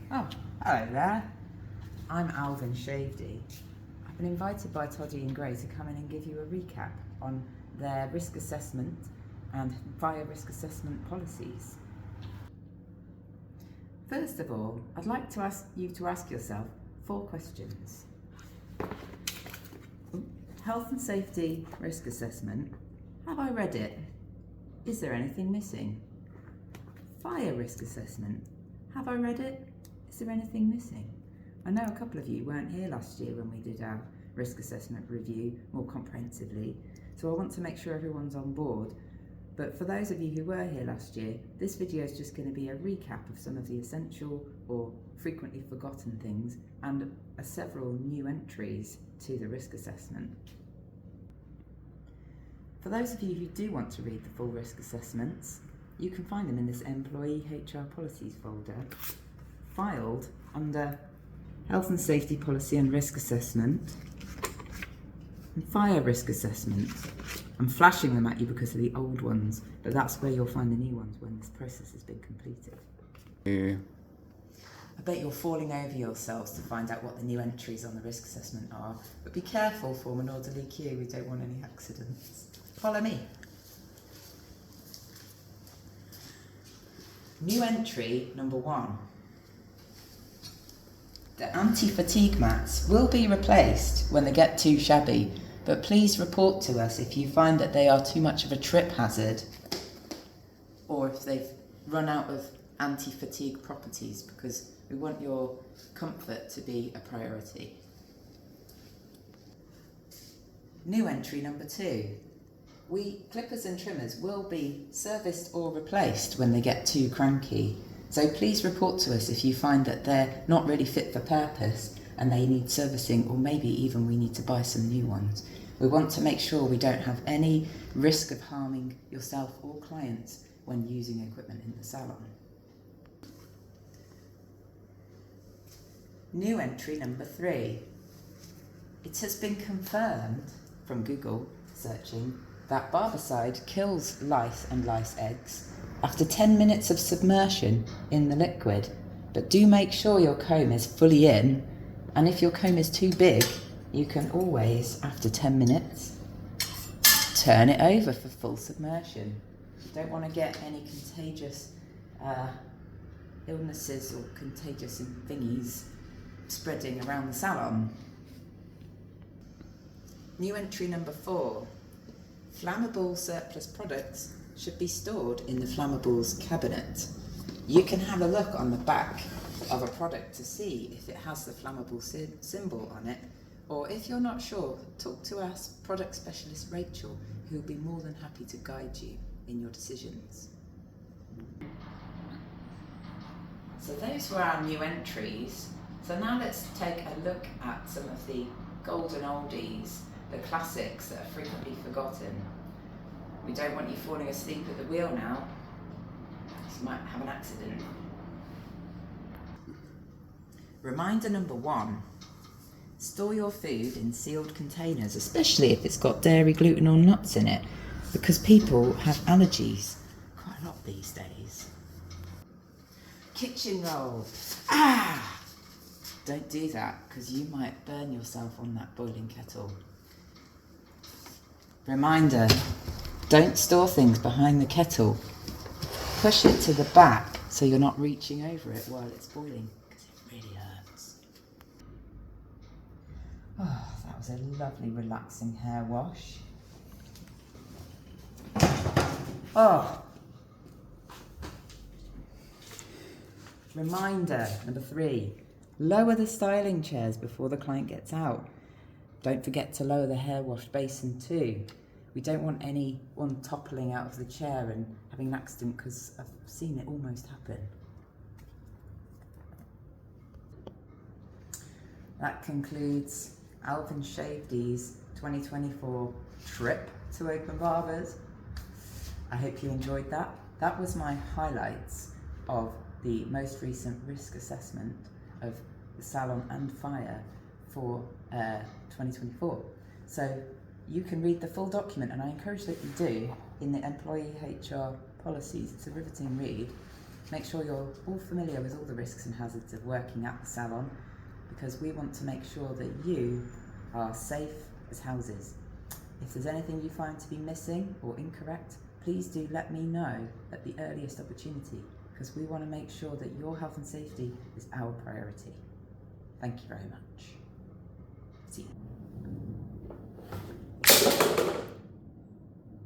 Oh, hello there. I'm Alvin Shavedy. I've been invited by Toddy and Gray to come in and give you a recap on their risk assessment and fire risk assessment policies. First of all, I'd like to ask you to ask yourself 4 questions. Health and safety risk assessment. Have I read it? Is there anything missing? Fire risk assessment. Have I read it? Is there anything missing? I know a couple of you weren't here last year when we did our risk assessment review more comprehensively, so I want to make sure everyone's on board. But for those of you who were here last year, this video is just going to be a recap of some of the essential or frequently forgotten things and several new entries to the risk assessment. For those of you who do want to read the full risk assessments, you can find them in this Employee HR Policies folder, filed under Health and Safety Policy and Risk Assessment and Fire Risk Assessment. I'm flashing them at you because of the old ones, but that's where you'll find the new ones when this process has been completed. Yeah. I bet you're falling over yourselves to find out what the new entries on the risk assessment are, but be careful, form an orderly queue, we don't want any accidents. Follow me. New entry number 1. The anti-fatigue mats will be replaced when they get too shabby, but please report to us if you find that they are too much of a trip hazard or if they've run out of anti-fatigue properties, because we want your comfort to be a priority. New entry number 2. Clippers and trimmers will be serviced or replaced when they get too cranky. So please report to us if you find that they're not really fit for purpose and they need servicing, or maybe even we need to buy some new ones. We want to make sure we don't have any risk of harming yourself or clients when using equipment in the salon. New entry number 3. It has been confirmed from Google searching that Barbicide kills lice and lice eggs after 10 minutes of submersion in the liquid, but do make sure your comb is fully in, and if your comb is too big, you can always, after 10 minutes, turn it over for full submersion. You don't want to get any contagious illnesses or contagious thingies spreading around the salon. New entry number 4. Flammable surplus products should be stored in the flammables cabinet. You can have a look on the back of a product to see if it has the flammable symbol on it, or if you're not sure, talk to our product specialist Rachel, who will be more than happy to guide you in your decisions. So those were our new entries. So now let's take a look at some of the golden oldies, the classics that are frequently forgotten. We don't want you falling asleep at the wheel now, because you might have an accident. Reminder number 1. Store your food in sealed containers, especially if it's got dairy, gluten or nuts in it, because people have allergies quite a lot these days. Kitchen roll. Don't do that, because you might burn yourself on that boiling kettle. Reminder, don't store things behind the kettle. Push it to the back so you're not reaching over it while it's boiling, because it really hurts. Oh, that was a lovely relaxing hair wash. Oh. Reminder number 3. Lower the styling chairs before the client gets out. Don't forget to lower the hair wash basin too. We don't want anyone toppling out of the chair and having an accident, because I've seen it almost happen. That concludes Alvin Shavedy's 2024 trip to Open Barbers. I hope you enjoyed that. That was my highlights of the most recent risk assessment of the salon and fire for 2024. So you can read the full document, and I encourage that you do, in the Employee HR Policies. It's a riveting read. Make sure you're all familiar with all the risks and hazards of working at the salon, because we want to make sure that you are safe as houses. If there's anything you find to be missing or incorrect, please do let me know at the earliest opportunity, because we want to make sure that your health and safety is our priority. Thank you very much. See you.